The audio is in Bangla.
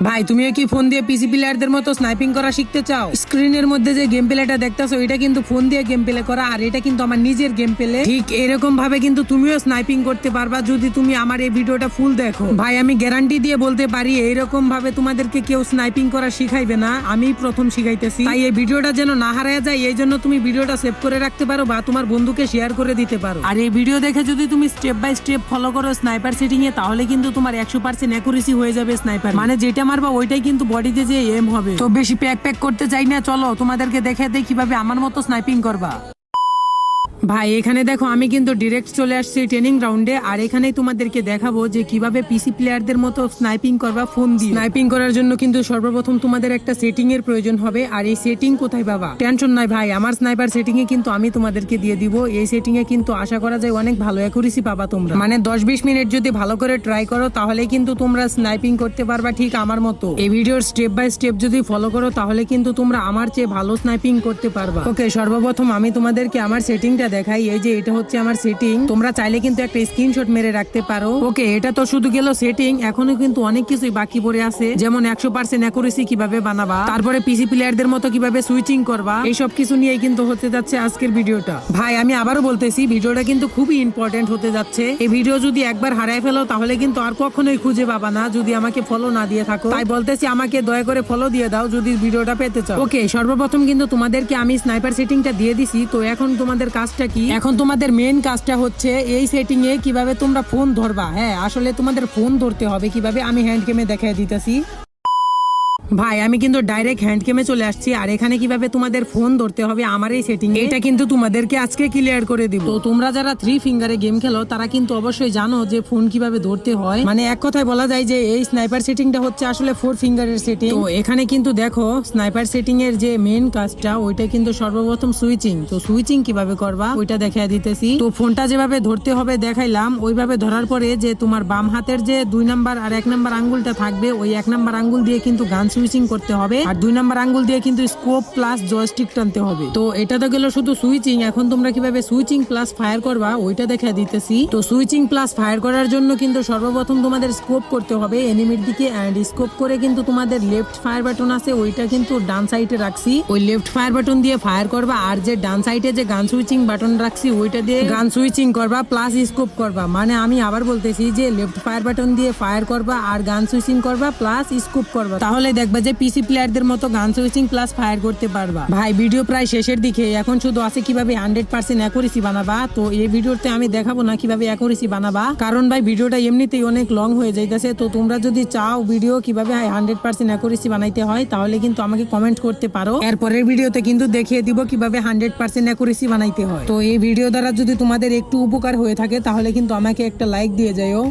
ভাই তুমিও কি ফোন দিয়ে পিসি প্লেয়ারদের মতো স্নাইপিং করা শিখতে চাও? স্ক্রিনের মধ্যে যে গেম প্লেটা দেখতেছো এটা কিন্তু ফোন দিয়ে গেম প্লে করা, আর এটা কিন্তু আমার নিজের গেম প্লে। ঠিক এরকম ভাবে কিন্তু তুমিও স্নাইপিং করতে পারবা যদি তুমি আমার এই ভিডিওটা ফুল দেখো। ভাই আমি গ্যারান্টি দিয়ে বলতে পারি এইরকম ভাবে তোমাদেরকে কেউ স্নাইপিং করা শিখাইবে না, আমি প্রথম শিখাইতেছি। তাই এই ভিডিওটা যেন না হারায় যায় এই জন্য তুমি ভিডিওটা সেভ করে রাখতে পারো বা তোমার বন্ধুকে শেয়ার করে দিতে পারো। আর এই ভিডিও দেখে যদি তুমি স্টেপ বাই স্টেপ ফলো করো স্নাইপার সেটিং এ, তাহলে কিন্তু তোমার 100% অ্যাকুরেসি হয়ে যাবে স্নাইপার, মানে যেটা মারবা ওইটাই কিন্তু বডিতে যে এম হবে। তো বেশি প্যাক করতে চাই না, চলো তোমাদেরকে দেখে দেই কিভাবে আমার মতো স্নাইপিং করবা। ভাই এখানে দেখো আমি কিন্তু ডিরেক্ট চলে আসছি ট্রেনিং রাউন্ডে, আর এখানেই তোমাদেরকে দেখাবো যে কিভাবে পিসি প্লেয়ারদের মতো স্নাইপিং করবা ফোন দিয়ে। স্নাইপিং করার জন্য কিন্তু সর্বপ্রথম তোমাদের একটা সেটিং এর প্রয়োজন হবে, আর এই সেটিং কোথায় পাবা? টেনশন নাই ভাই, আমার স্নাইপার সেটিং এ কিন্তু আমি তোমাদেরকে দিয়ে দিব। এই সেটিং এ কিন্তু আশা করা যায় অনেক ভালো অ্যাকুরেসি পাবা তোমরা, মানে 10-20 মিনিট যদি ভালো করে ট্রাই করো তাহলে কিন্তু তোমরা স্নাইপিং করতে পারবা ঠিক আমার মতো। এই ভিডিওর স্টেপ বাই স্টেপ যদি ফলো করো তাহলে কিন্তু তোমরা আমার চেয়ে ভালো স্নাইপিং করতে পারবা। ওকে, সর্বপ্রথম আমি তোমাদেরকে আমার সেটিংটা দেখাই। এই যে এটা হচ্ছে আমার সেটিং, তোমরা চাইলে কিন্তু একটা স্ক্রিনশট মেরে রাখতে পারো। ওকে, এটা তো শুধু গেল সেটিং, এখনো কিন্তু অনেক কিছুই বাকি পড়ে আছে, যেমন 100% অ্যাকুরেসি কিভাবে বানাবা, তারপরে পিসি প্লেয়ারদের মতো কিভাবে সুইচিং করবা, এইসব কিছু নিয়ে কিন্তু হতে যাচ্ছে আজকের ভিডিওটা। ভাই আমি আবারও বলতেছি ভিডিওটা কিন্তু খুবই ইম্পর্টেন্ট হতে যাচ্ছে। এই ভিডিও যদি একবার হারায় ফেলো তাহলে কিন্তু আর কখনোই খুঁজে পাবা না যদি আমাকে ফলো না দিয়ে থাকো। তাই বলতেছি আমাকে দয়া করে ফলো দিয়ে দাও যদি ভিডিওটা পেতে চাও। ওকে, সর্বপ্রথম কিন্তু তোমাদেরকে আমি স্নাইপার সেটিংটা দিয়ে দিছি। তো এখন তোমাদের কাজটা কি? এখন তোমাদের মেন কাজটা হচ্ছে এই সেটিং এ কিভাবে তোমরা ফোন ধরবা। হ্যাঁ, আসলে তোমাদের ফোন ধরতে হবে কিভাবে আমি হ্যান্ড গেমে দেখাই দিতেছি। ভাই আমি কিন্তু ডাইরেক্ট হ্যান্ড গেমে চলে আসছি, আর এখানে কিভাবে তোমাদের ফোন ধরতে হবে আমার এই সেটিং এটা কিন্তু তোমাদেরকে আজকে ক্লিয়ার করে দিব। তো তোমরা যারা 3 ফিঙ্গারে গেম খেলো তারা কিন্তু অবশ্যই জানো যে ফোন কিভাবে ধরতে হয়, মানে এক কথায় বলা যায় যে এই স্নাইপার সেটিংটা হচ্ছে আসলে 4 ফিঙ্গারের সেটিং। তো এখানে কিন্তু দেখো স্নাইপার সেটিং এর যে মেন কাজটা ওইটা কিন্তু সর্বপ্রথম সুইচিং। তো সুইচিং কিভাবে করবা ওইটা দেখাই দিতেছি। তো ফোনটা যেভাবে ধরতে হবে দেখাইলাম, ওইভাবে ধরার পরে যে তোমার বাম হাতের যে 2 নাম্বার আর 1 নাম্বার আঙ্গুলটা থাকবে, ওই 1 নাম্বার আঙ্গুল দিয়ে কিন্তু গান সুইচিং করতে হবে, আর 2 নাম্বার আঙ্গুল দিয়ে কিন্তু স্কোপ প্লাস জয়স্টিক টানতে হবে। তো এটা তো গেল শুধু সুইচিং, এখন তোমরা কিভাবে সুইচিং প্লাস ফায়ার করবা ওইটা দেখা দিতেছি। তো সুইচিং প্লাস ফায়ার করার জন্য কিন্তু সর্বপ্রথম তোমাদের স্কোপ করতে হবে এনিমির দিকে, এন্ড স্কোপ করে কিন্তু তোমাদের লেফট ফায়ার বাটন আছে ওইটা কিন্তু ডান সাইডে রাখছি, ওই লেফট ফায়ার বাটন দিয়ে ফায়ার করবা, আর যে ডান সাইডে যে গান সুইচিং বাটন রাখছি ওইটা দিয়ে গান সুইচিং করবা প্লাস স্কোপ করবা। মানে আমি আবার বলতেছি যে লেফট ফায়ার বাটন দিয়ে ফায়ার করবা আর গান সুইচিং করবা প্লাস স্কোপ করবা, তাহলে দেখবা যে পিসি প্লেয়ারদের মতো গান সুইচিং প্লাস ফায়ার করতে পারবা। ভাই ভিডিও প্রায় শেষের দিকে, এখন শুধু আছে কিভাবে 100% অ্যাকুরেসি বানাবা। তো এই ভিডিওতে আমি দেখাবো না কিভাবে অ্যাকুরেসি বানাবা, কারণ ভাই ভিডিওটা এমনিতেই অনেক লং হয়ে যাইতেছে। তো তোমরা যদি চাও ভিডিও কিভাবে 100% অ্যাকুরেসি বানাইতে হয় তাহলে কিন্তু আমাকে কমেন্ট করতে পারো, এরপরের ভিডিওতে কিন্তু দেখিয়ে দিব কিভাবে 100% অ্যাকুরেসি বানাইতে হয়। তো এই ভিডিও দ্বারা যদি তোমাদের একটু উপকার হয়ে থাকে তাহলে কিন্তু আমাকে একটা লাইক দিয়ে যাও।